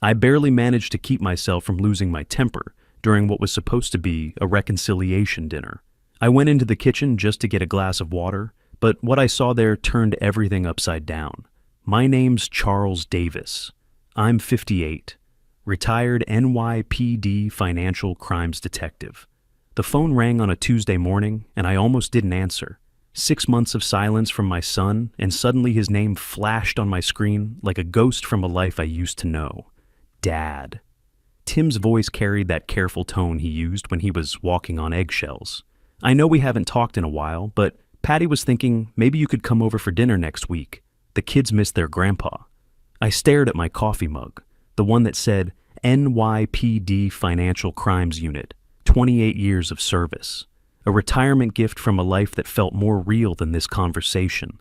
I barely managed to keep myself from losing my temper during what was supposed to be a reconciliation dinner. I went into the kitchen just to get a glass of water, but what I saw there turned everything upside down. My name's Charles Davis. I'm 58, retired NYPD financial crimes detective. The phone rang on a Tuesday morning, and I almost didn't answer. 6 months of silence from my son, and suddenly his name flashed on my screen like a ghost from a life I used to know. Dad. Tim's voice carried that careful tone he used when he was walking on eggshells. I know we haven't talked in a while, but Patty was thinking maybe you could come over for dinner next week. The kids miss their grandpa. I stared at my coffee mug, the one that said NYPD Financial Crimes Unit, 28 years of service. A retirement gift from a life that felt more real than this conversation.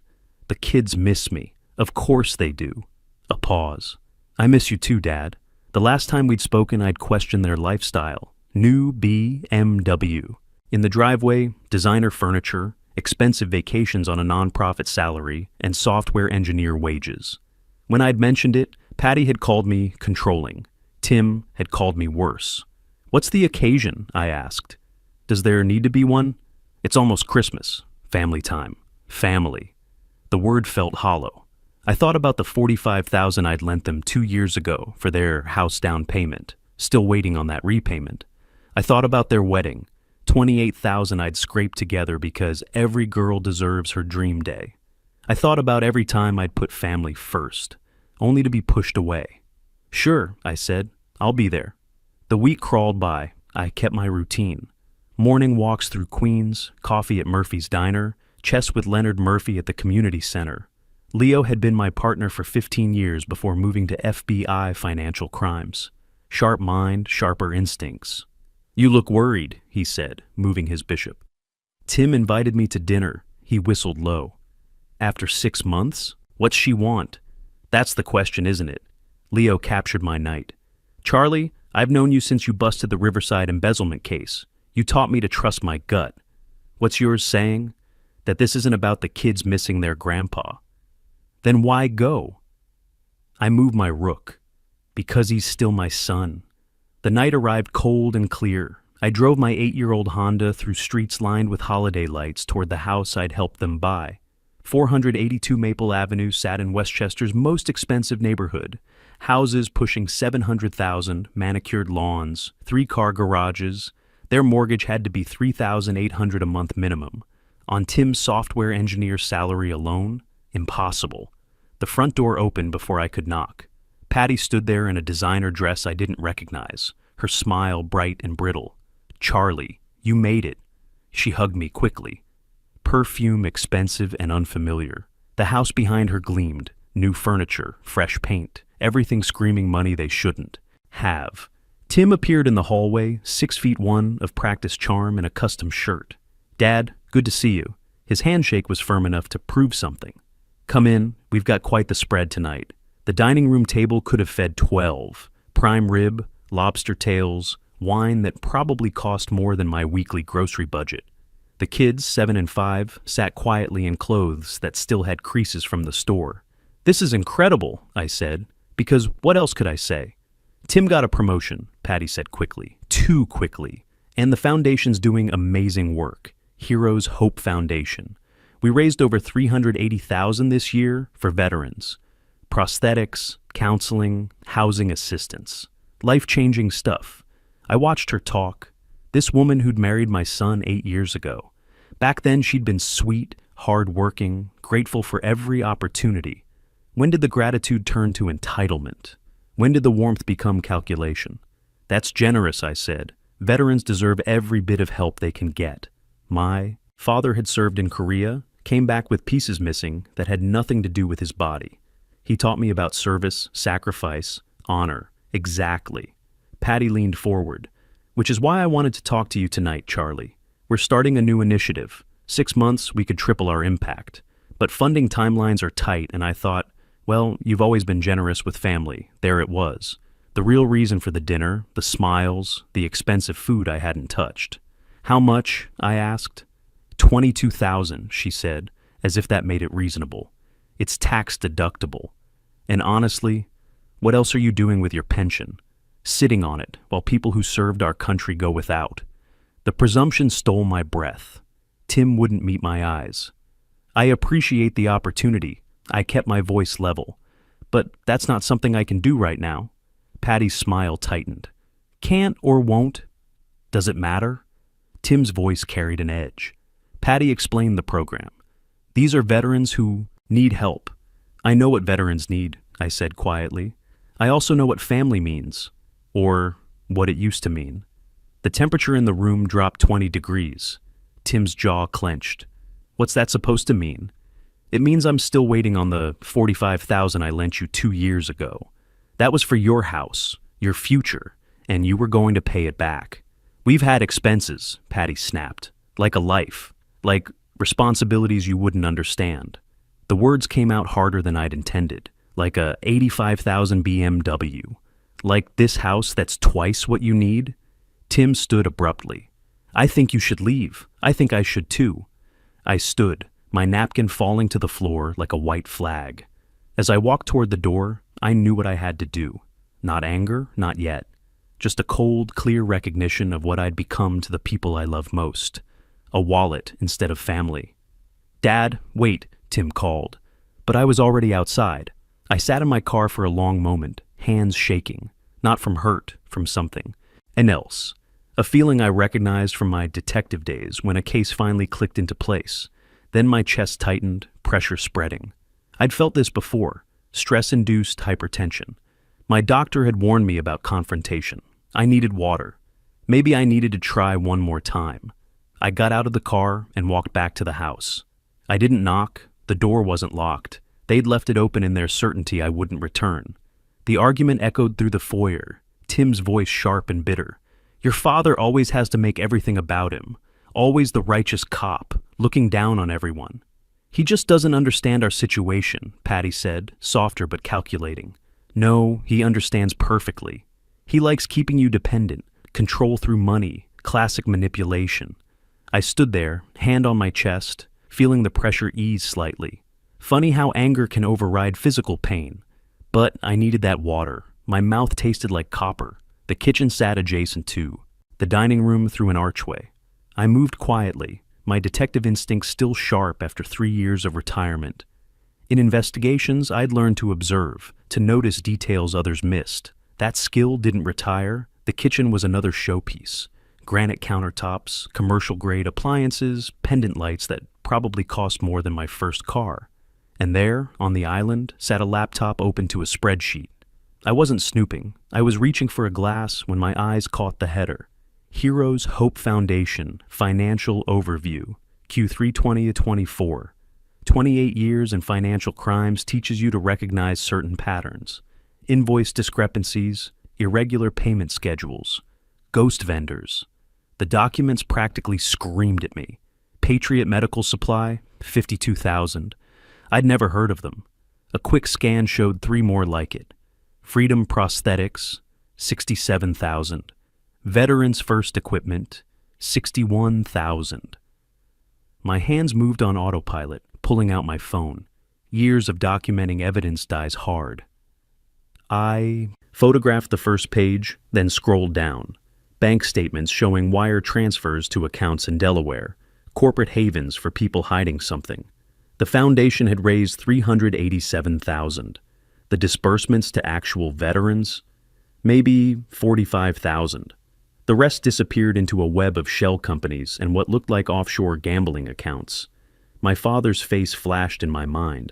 The kids miss me. Of course they do. A pause. I miss you too, Dad. The last time we'd spoken, I'd questioned their lifestyle. New BMW. In the driveway, designer furniture, expensive vacations on a nonprofit salary, and software engineer wages. When I'd mentioned it, Patty had called me controlling. Tim had called me worse. What's the occasion? I asked. Does there need to be one? It's almost Christmas. Family time. Family. The word felt hollow. I thought about the $45,000 I'd lent them 2 years ago for their house down payment, still waiting on that repayment. I thought about their wedding, $28,000 I'd scraped together because every girl deserves her dream day. I thought about every time I'd put family first, only to be pushed away. Sure, I said, I'll be there. The week crawled by. I kept my routine. Morning walks through Queens, coffee at Murphy's Diner, chess with Leonard Murphy at the community center. Leo had been my partner for 15 years before moving to FBI financial crimes. Sharp mind, sharper instincts. You look worried, he said, moving his bishop. Tim invited me to dinner. He whistled low. After 6 months? What's she want? That's the question, isn't it? Leo captured my night. Charlie, I've known you since you busted the Riverside embezzlement case. You taught me to trust my gut. What's yours saying? That this isn't about the kids missing their grandpa. Then why go? I moved my rook. Because he's still my son. The night arrived cold and clear. I drove my 8-year-old Honda through streets lined with holiday lights toward the house I'd helped them buy. 482 Maple Avenue sat in Westchester's most expensive neighborhood. Houses pushing $700,000, manicured lawns, 3-car garages. Their mortgage had to be $3,800 a month minimum. On Tim's software engineer salary alone, impossible. The front door opened before I could knock. Patty stood there in a designer dress I didn't recognize, her smile bright and brittle. Charlie, you made it. She hugged me quickly. Perfume expensive and unfamiliar. The house behind her gleamed. New furniture, fresh paint, everything screaming money they shouldn't have. Tim appeared in the hallway, 6'1" of practiced charm in a custom shirt. Dad, good to see you. His handshake was firm enough to prove something. Come in, we've got quite the spread tonight. The dining room table could have fed 12. Prime rib, lobster tails, wine that probably cost more than my weekly grocery budget. The kids, 7 and 5, sat quietly in clothes that still had creases from the store. This is incredible, I said, because what else could I say? Tim got a promotion, Patty said quickly, too quickly, and the foundation's doing amazing work. Heroes Hope Foundation. We raised over $380,000 this year for veterans. Prosthetics, counseling, housing assistance. Life-changing stuff. I watched her talk. This woman who'd married my son 8 years ago. Back then she'd been sweet, hard-working, grateful for every opportunity. When did the gratitude turn to entitlement? When did the warmth become calculation? That's generous, I said. Veterans deserve every bit of help they can get. My father had served in Korea, came back with pieces missing that had nothing to do with his body. He taught me about service, sacrifice, honor. Exactly. Patty leaned forward. Which is why I wanted to talk to you tonight, Charlie. We're starting a new initiative. 6 months, we could triple our impact. But funding timelines are tight, and I thought, well, you've always been generous with family. There it was. The real reason for the dinner, the smiles, the expensive food I hadn't touched. How much? I asked. $22,000, she said, as if that made it reasonable. It's tax deductible. And honestly, What else are you doing with your pension? Sitting on it while people who served our country go without. The presumption stole my breath. Tim wouldn't meet my eyes. I appreciate the opportunity. I kept my voice level. But that's not something I can do right now. Patty's smile tightened. Can't or won't? Does it matter? Tim's voice carried an edge. Patty explained the program. These are veterans who need help. I know what veterans need, I said quietly. I also know what family means, or what it used to mean. The temperature in the room dropped 20 degrees. Tim's jaw clenched. What's that supposed to mean? It means I'm still waiting on the $45,000 I lent you 2 years ago. That was for your house, your future, and you were going to pay it back. We've had expenses, Patty snapped, like a life, like responsibilities you wouldn't understand. The words came out harder than I'd intended, like a 85,000 BMW. Like this house that's twice what you need? Tim stood abruptly. I think you should leave. I think I should too. I stood, my napkin falling to the floor like a white flag. As I walked toward the door, I knew what I had to do. Not anger, not yet. Just a cold, clear recognition of what I'd become to the people I love most. A wallet instead of family. Dad, wait, Tim called. But I was already outside. I sat in my car for a long moment, hands shaking. Not from hurt, from something. And else. A feeling I recognized from my detective days when a case finally clicked into place. Then my chest tightened, pressure spreading. I'd felt this before. Stress-induced hypertension. My doctor had warned me about confrontation. I needed water. Maybe I needed to try one more time. I got out of the car and walked back to the house. I didn't knock. The door wasn't locked. They'd left it open in their certainty I wouldn't return. The argument echoed through the foyer, Tim's voice sharp and bitter. Your father always has to make everything about him. Always the righteous cop, looking down on everyone. He just doesn't understand our situation, Patty said, softer but calculating. No, he understands perfectly. He likes keeping you dependent, control through money, classic manipulation. I stood there, hand on my chest, feeling the pressure ease slightly. Funny how anger can override physical pain. But I needed that water. My mouth tasted like copper. The kitchen sat adjacent too. The dining room through an archway. I moved quietly, my detective instincts still sharp after 3 years of retirement. In investigations, I'd learned to observe, to notice details others missed. That skill didn't retire. The kitchen was another showpiece. Granite countertops, commercial-grade appliances, pendant lights that probably cost more than my first car. And there, on the island, sat a laptop open to a spreadsheet. I wasn't snooping. I was reaching for a glass when my eyes caught the header. Heroes Hope Foundation, Financial Overview, Q3 20-24. 28 years in financial crimes teaches you to recognize certain patterns. Invoice discrepancies, irregular payment schedules, ghost vendors. The documents practically screamed at me. Patriot Medical Supply, $52,000. I'd never heard of them. A quick scan showed 3 more like it. Freedom Prosthetics, $67,000. Veterans First Equipment, $61,000. My hands moved on autopilot, pulling out my phone. Years of documenting evidence dies hard. I photographed the first page, then scrolled down. Bank statements showing wire transfers to accounts in Delaware, corporate havens for people hiding something. The foundation had raised $387,000. The disbursements to actual veterans? Maybe $45,000. The rest disappeared into a web of shell companies and what looked like offshore gambling accounts. My father's face flashed in my mind.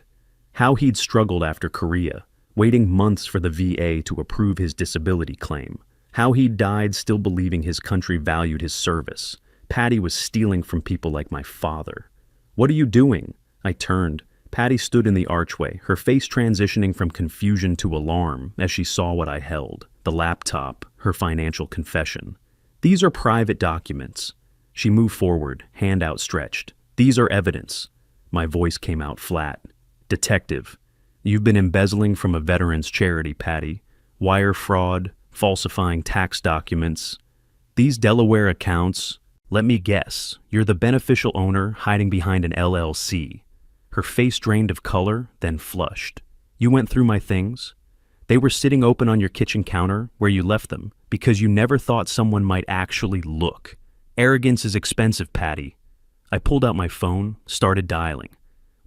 How he'd struggled after Korea, waiting months for the VA to approve his disability claim. How he'd died still believing his country valued his service. Patty was stealing from people like my father. What are you doing? I turned. Patty stood in the archway, her face transitioning from confusion to alarm as she saw what I held. The laptop, her financial confession. These are private documents. She moved forward, hand outstretched. These are evidence. My voice came out flat. Detective, you've been embezzling from a veterans charity, Patty. Wire fraud, falsifying tax documents. These Delaware accounts, let me guess, you're the beneficial owner hiding behind an LLC. Her face drained of color, then flushed. You went through my things? They were sitting open on your kitchen counter where you left them because you never thought someone might actually look. Arrogance is expensive, Patty. I pulled out my phone, started dialing.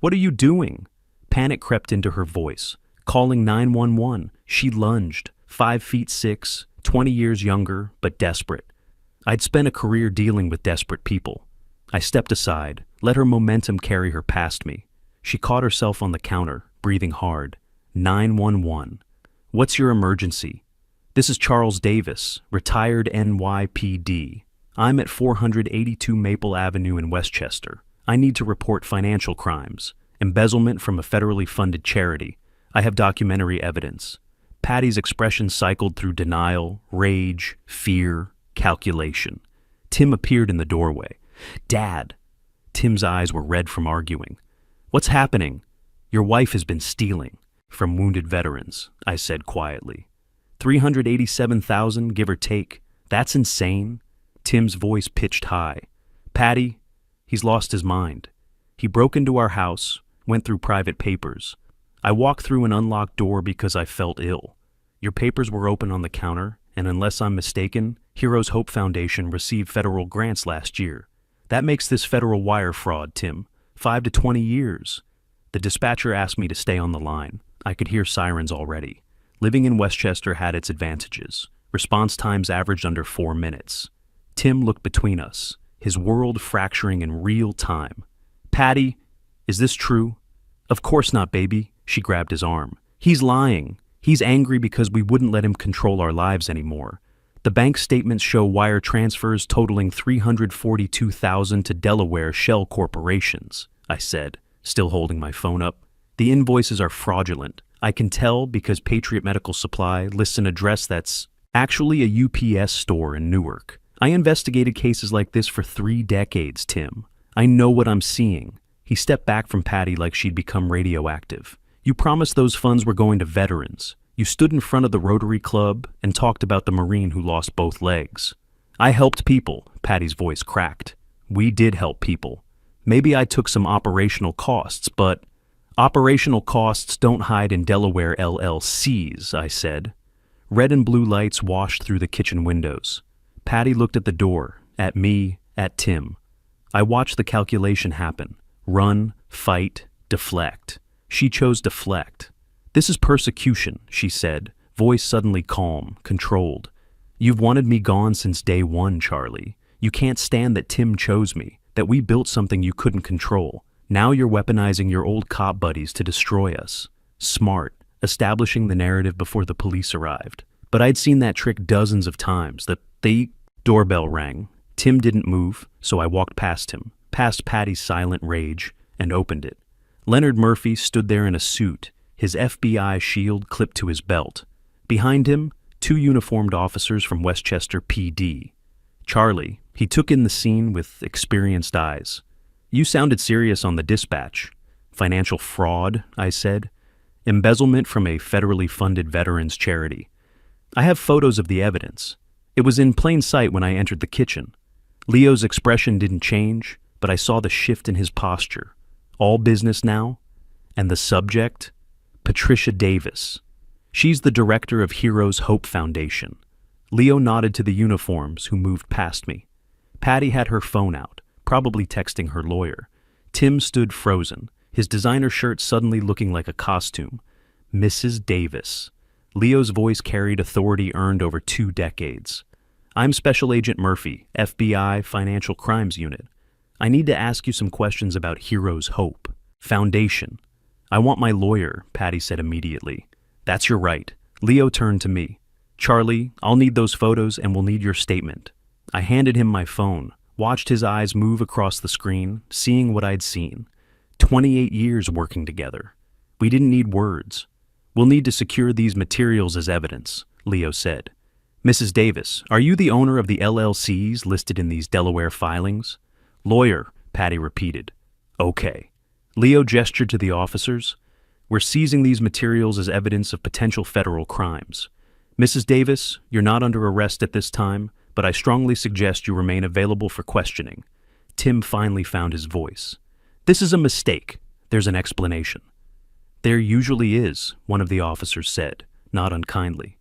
What are you doing? Panic crept into her voice. Calling 911. She lunged, 5'6", 20 years younger, but desperate. I'd spent a career dealing with desperate people. I stepped aside, let her momentum carry her past me. She caught herself on the counter, breathing hard. 911. What's your emergency? This is Charles Davis, retired NYPD. I'm at 482 Maple Avenue in Westchester. I need to report financial crimes, embezzlement from a federally funded charity. I have documentary evidence. Patty's expression cycled through denial, rage, fear, calculation. Tim appeared in the doorway. Dad! Tim's eyes were red from arguing. What's happening? Your wife has been stealing. From wounded veterans, I said quietly. 387,000, give or take. That's insane. Tim's voice pitched high. Patty, he's lost his mind. He broke into our house, went through private papers. I walked through an unlocked door because I felt ill. Your papers were open on the counter, and unless I'm mistaken, Heroes Hope Foundation received federal grants last year. That makes this federal wire fraud, Tim. 5 to 20 years. The dispatcher asked me to stay on the line. I could hear sirens already. Living in Westchester had its advantages. Response times averaged under 4 minutes. Tim looked between us, his world fracturing in real time. Patty, is this true? Of course not, baby. She grabbed his arm. He's lying. He's angry because we wouldn't let him control our lives anymore. The bank statements show wire transfers totaling $342,000 to Delaware shell corporations, I said, still holding my phone up. The invoices are fraudulent. I can tell because Patriot Medical Supply lists an address that's actually a UPS store in Newark. I investigated cases like this for 3 decades, Tim. I know what I'm seeing. He stepped back from Patty like she'd become radioactive. You promised those funds were going to veterans. You stood in front of the Rotary Club and talked about the Marine who lost both legs. I helped people, Patty's voice cracked. We did help people. Maybe I took some operational costs, but operational costs don't hide in Delaware LLCs, I said. Red and blue lights washed through the kitchen windows. Patty looked at the door, at me, at Tim. I watched the calculation happen. Run, fight, deflect. She chose deflect. This is persecution, she said, voice suddenly calm, controlled. You've wanted me gone since day one, Charlie. You can't stand that Tim chose me, that we built something you couldn't control. Now you're weaponizing your old cop buddies to destroy us. Smart, establishing the narrative before the police arrived. But I'd seen that trick dozens of times. The doorbell rang. Tim didn't move, so I walked past him, past Patty's silent rage, and opened it. Leonard Murphy stood there in a suit, his FBI shield clipped to his belt. Behind him, 2 uniformed officers from Westchester PD. Charlie, he took in the scene with experienced eyes. You sounded serious on the dispatch. Financial fraud, I said. Embezzlement from a federally funded veterans charity. I have photos of the evidence. It was in plain sight when I entered the kitchen. Leo's expression didn't change, but I saw the shift in his posture. All business now? And the subject? Patricia Davis. She's the director of Heroes Hope Foundation. Leo nodded to the uniforms who moved past me. Patty had her phone out, probably texting her lawyer. Tim stood frozen, his designer shirt suddenly looking like a costume. Mrs. Davis. Leo's voice carried authority earned over 2 decades. I'm Special Agent Murphy, FBI Financial Crimes Unit. I need to ask you some questions about Heroes Hope Foundation. I want my lawyer, Patty said immediately. That's your right. Leo turned to me. Charlie, I'll need those photos and we'll need your statement. I handed him my phone, watched his eyes move across the screen, seeing what I'd seen. 28 years working together. We didn't need words. We'll need to secure these materials as evidence, Leo said. Mrs. Davis, are you the owner of the LLCs listed in these Delaware filings? Lawyer, Patty repeated. Okay. Leo gestured to the officers. We're seizing these materials as evidence of potential federal crimes. Mrs. Davis, you're not under arrest at this time, but I strongly suggest you remain available for questioning. Tim finally found his voice. This is a mistake. There's an explanation. There usually is, one of the officers said. not unkindly.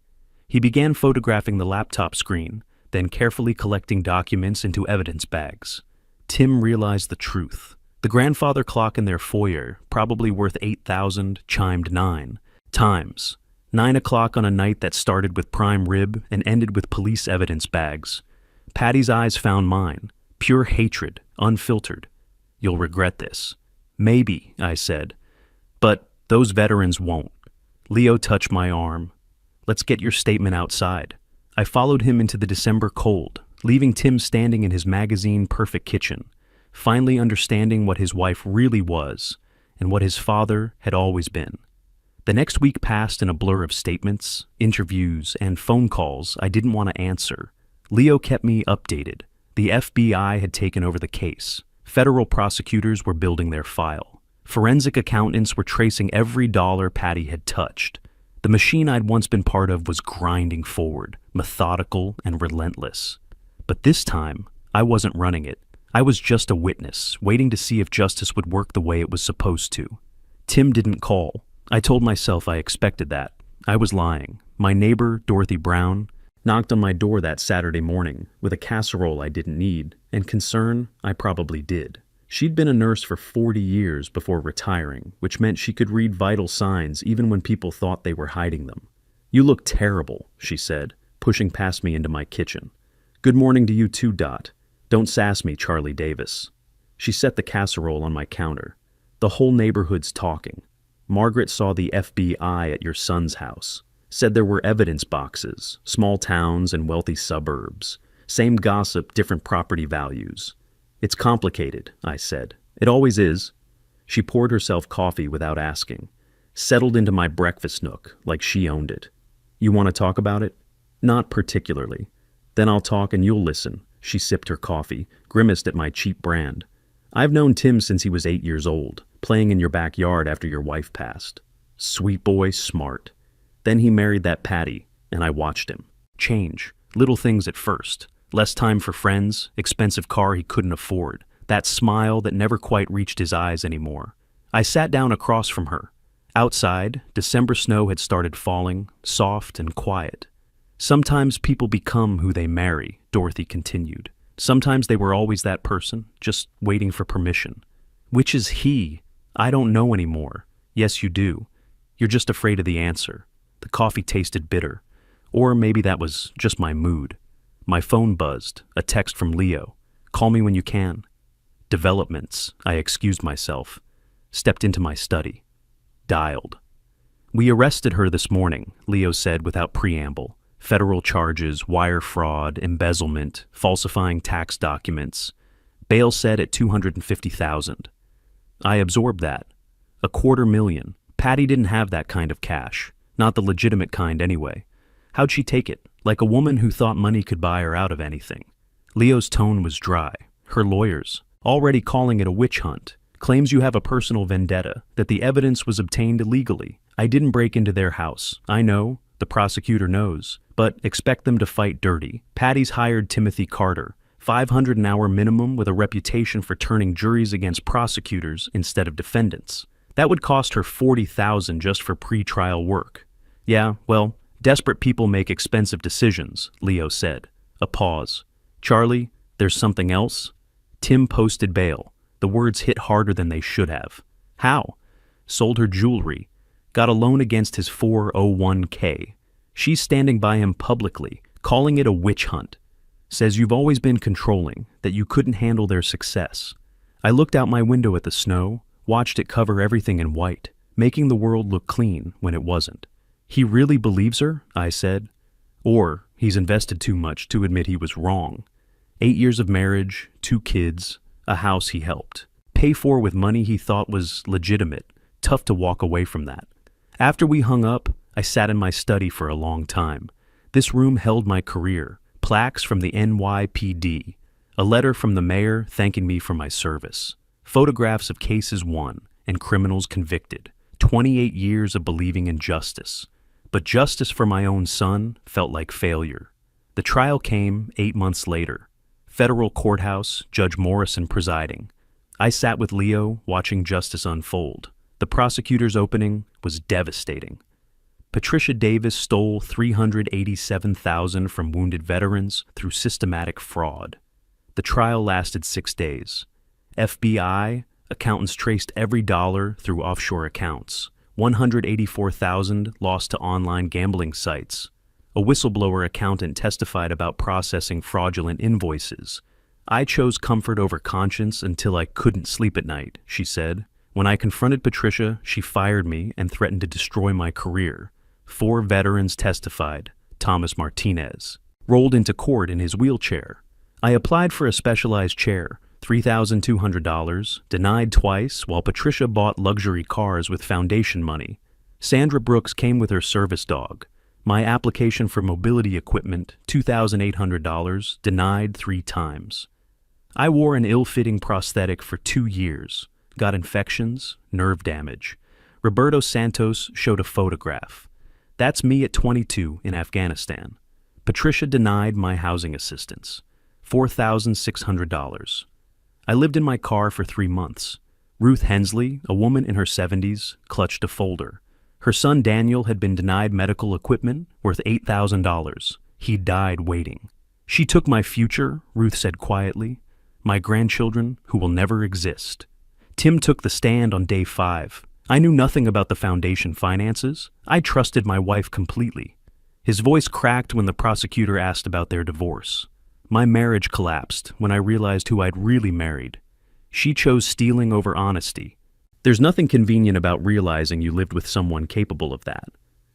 He began photographing the laptop screen, then carefully collecting documents into evidence bags. Tim realized the truth. The grandfather clock in their foyer, probably worth 8,000, chimed 9 times. 9 o'clock on a night that started with prime rib and ended with police evidence bags. Patty's eyes found mine. Pure hatred, unfiltered. You'll regret this. Maybe, I said. But those veterans won't. Leo touched my arm. Let's get your statement outside. I followed him into the December cold, leaving Tim standing in his magazine-perfect kitchen, finally understanding what his wife really was and what his father had always been. The next week passed in a blur of statements, interviews, and phone calls I didn't want to answer. Leo kept me updated. The FBI had taken over the case. Federal prosecutors were building their file. Forensic accountants were tracing every dollar Patty had touched. The machine I'd once been part of was grinding forward, methodical and relentless. But this time, I wasn't running it. I was just a witness, waiting to see if justice would work the way it was supposed to. Tim didn't call. I told myself I expected that. I was lying. My neighbor, Dorothy Brown, knocked on my door that Saturday morning with a casserole I didn't need, and concern I probably did. She'd been a nurse for 40 years before retiring, which meant she could read vital signs even when people thought they were hiding them. You look terrible, she said, pushing past me into my kitchen. Good morning to you too, Dot. Don't sass me, Charlie Davis. She set the casserole on my counter. The whole neighborhood's talking. Margaret saw the FBI at your son's house. Said there were evidence boxes, small towns and wealthy suburbs. Same gossip, different property values. It's complicated, I said. It always is. She poured herself coffee without asking. Settled into my breakfast nook like she owned it. You want to talk about it? Not particularly. Then I'll talk and you'll listen. She sipped her coffee, grimaced at my cheap brand. I've known Tim since he was 8 years old, playing in your backyard after your wife passed. Sweet boy, smart. Then he married that Patty, and I watched him. Change. Little things at first. Less time for friends, expensive car he couldn't afford, that smile that never quite reached his eyes anymore. I sat down across from her. Outside, December snow had started falling, soft and quiet. Sometimes people become who they marry, Dorothy continued. Sometimes they were always that person, just waiting for permission. Which is he? I don't know anymore. Yes, you do. You're just afraid of the answer. The coffee tasted bitter. Or maybe that was just my mood. My phone buzzed, a text from Leo. Call me when you can. Developments, I excused myself. Stepped into my study. Dialed. We arrested her this morning, Leo said without preamble. Federal charges, wire fraud, embezzlement, falsifying tax documents. Bail set at $250,000. I absorbed that. $250,000. Patty didn't have that kind of cash. Not the legitimate kind anyway. How'd she take it? Like a woman who thought money could buy her out of anything. Leo's tone was dry. Her lawyers, already calling it a witch hunt, claims you have a personal vendetta, that the evidence was obtained illegally. I didn't break into their house. I know, the prosecutor knows, but expect them to fight dirty. Patty's hired Timothy Carter, $500 an hour minimum with a reputation for turning juries against prosecutors instead of defendants. That would cost her $40,000 just for pre-trial work. Yeah, well, desperate people make expensive decisions, Leo said. A pause. Charlie, there's something else? Tim posted bail. The words hit harder than they should have. How? Sold her jewelry. Got a loan against his 401k. She's standing by him publicly, calling it a witch hunt. Says you've always been controlling, that you couldn't handle their success. I looked out my window at the snow, watched it cover everything in white, making the world look clean when it wasn't. He really believes her, I said. Or he's invested too much to admit he was wrong. 8 years of marriage, 2 kids, a house he helped. Pay for with money he thought was legitimate. Tough to walk away from that. After we hung up, I sat in my study for a long time. This room held my career. Plaques from the NYPD. A letter from the mayor thanking me for my service. Photographs of cases won and criminals convicted. 28 years of believing in justice. But justice for my own son felt like failure. The trial came 8 months later. Federal courthouse, Judge Morrison presiding. I sat with Leo watching justice unfold. The prosecutor's opening was devastating. Patricia Davis stole $387,000 from wounded veterans through systematic fraud. The trial lasted 6 days. FBI accountants traced every dollar through offshore accounts. $184,000 lost to online gambling sites. A whistleblower accountant testified about processing fraudulent invoices. I chose comfort over conscience until I couldn't sleep at night, she said. When I confronted Patricia, she fired me and threatened to destroy my career. 4 veterans testified. Thomas Martinez rolled into court in his wheelchair. I applied for a specialized chair, $3,200, denied twice, while Patricia bought luxury cars with foundation money. Sandra Brooks came with her service dog. My application for mobility equipment, $2,800, denied 3 times. I wore an ill-fitting prosthetic for 2 years, got infections, nerve damage. Roberto Santos showed a photograph. That's me at 22 in Afghanistan. Patricia denied my housing assistance, $4,600. I lived in my car for 3 months. Ruth Hensley, a woman in her 70s, clutched a folder. Her son Daniel had been denied medical equipment worth $8,000. He died waiting. She took my future, Ruth said quietly, my grandchildren who will never exist. Tim took the stand on day 5. I knew nothing about the foundation finances. I trusted my wife completely. His voice cracked when the prosecutor asked about their divorce. My marriage collapsed when I realized who I'd really married. She chose stealing over honesty. There's nothing convenient about realizing you lived with someone capable of that.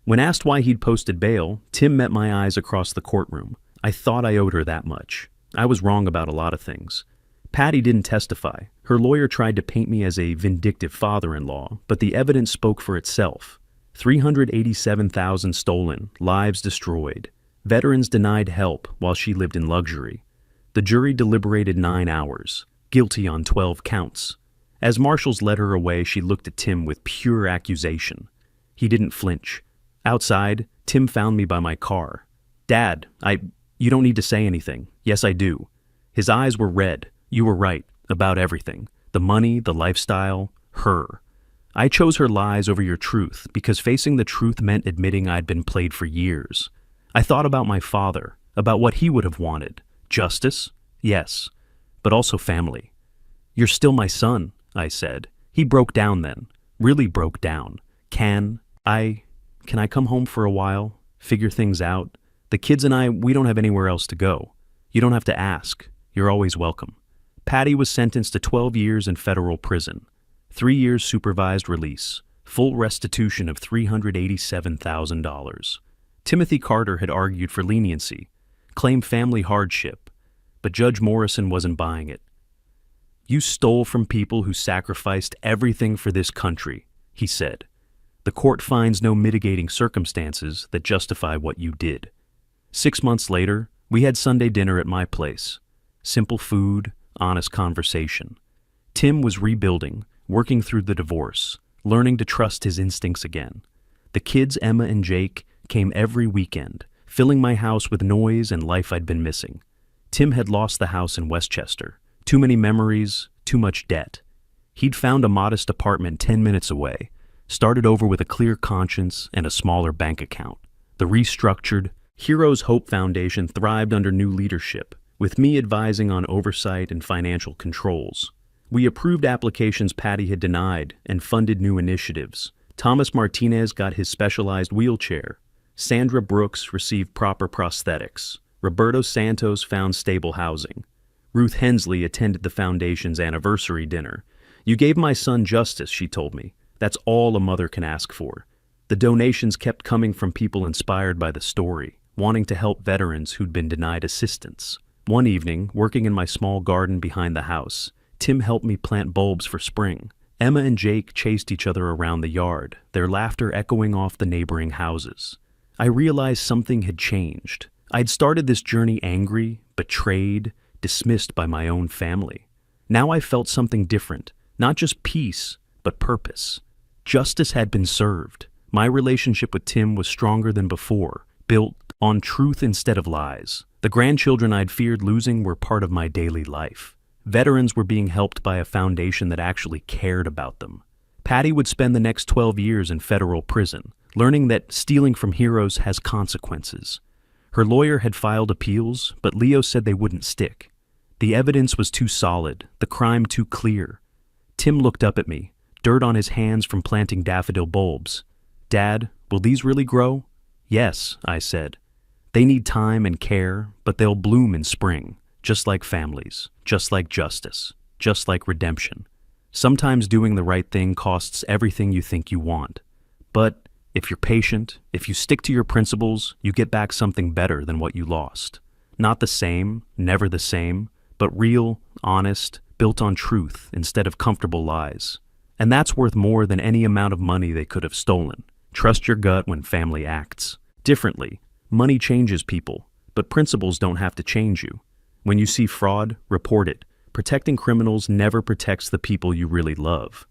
When asked why he'd posted bail, Tim met my eyes across the courtroom. I thought I owed her that much. I was wrong about a lot of things. Patty didn't testify. Her lawyer tried to paint me as a vindictive father-in-law, but the evidence spoke for itself. $387,000 stolen, lives destroyed. Veterans denied help while she lived in luxury. The jury deliberated 9 hours, guilty on 12 counts. As marshals led her away, she looked at Tim with pure accusation. He didn't flinch. Outside, Tim found me by my car. Dad, you don't need to say anything. Yes, I do. His eyes were red. You were right, about everything. The money, the lifestyle, her. I chose her lies over your truth because facing the truth meant admitting I'd been played for years. I thought about my father, about what he would have wanted. Justice? Yes. But also family. You're still my son, I said. He broke down then. Really broke down. Can I come home for a while? Figure things out? The kids and I, we don't have anywhere else to go. You don't have to ask. You're always welcome. Patty was sentenced to 12 years in federal prison. 3 years supervised release. Full restitution of $387,000. Timothy Carter had argued for leniency, claimed family hardship, but Judge Morrison wasn't buying it. You stole from people who sacrificed everything for this country, he said. The court finds no mitigating circumstances that justify what you did. 6 months later, we had Sunday dinner at my place. Simple food, honest conversation. Tim was rebuilding, working through the divorce, learning to trust his instincts again. The kids, Emma and Jake, came every weekend, filling my house with noise and life I'd been missing. Tim had lost the house in Westchester. Too many memories, too much debt. He'd found a modest apartment 10 minutes away, started over with a clear conscience and a smaller bank account. The restructured Heroes Hope Foundation thrived under new leadership, with me advising on oversight and financial controls. We approved applications Patty had denied and funded new initiatives. Thomas Martinez got his specialized wheelchair. Sandra Brooks received proper prosthetics. Roberto Santos found stable housing. Ruth Hensley attended the foundation's anniversary dinner. You gave my son justice, she told me. That's all a mother can ask for. The donations kept coming from people inspired by the story, wanting to help veterans who'd been denied assistance. One evening, working in my small garden behind the house, Tim helped me plant bulbs for spring. Emma and Jake chased each other around the yard, their laughter echoing off the neighboring houses. I realized something had changed. I'd started this journey angry, betrayed, dismissed by my own family. Now I felt something different, not just peace, but purpose. Justice had been served. My relationship with Tim was stronger than before, built on truth instead of lies. The grandchildren I'd feared losing were part of my daily life. Veterans were being helped by a foundation that actually cared about them. Patty would spend the next 12 years in federal prison, learning that stealing from heroes has consequences. Her lawyer had filed appeals, but Leo said they wouldn't stick. The evidence was too solid, the crime too clear. Tim looked up at me, dirt on his hands from planting daffodil bulbs. "Dad, will these really grow?" "Yes," I said. "They need time and care, but they'll bloom in spring, just like families, just like justice, just like redemption. Sometimes doing the right thing costs everything you think you want. But if you're patient, if you stick to your principles, you get back something better than what you lost. Not the same, never the same, but real, honest, built on truth instead of comfortable lies. And that's worth more than any amount of money they could have stolen. Trust your gut when family acts differently. Money changes people, but principles don't have to change you. When you see fraud, report it. Protecting criminals never protects the people you really love.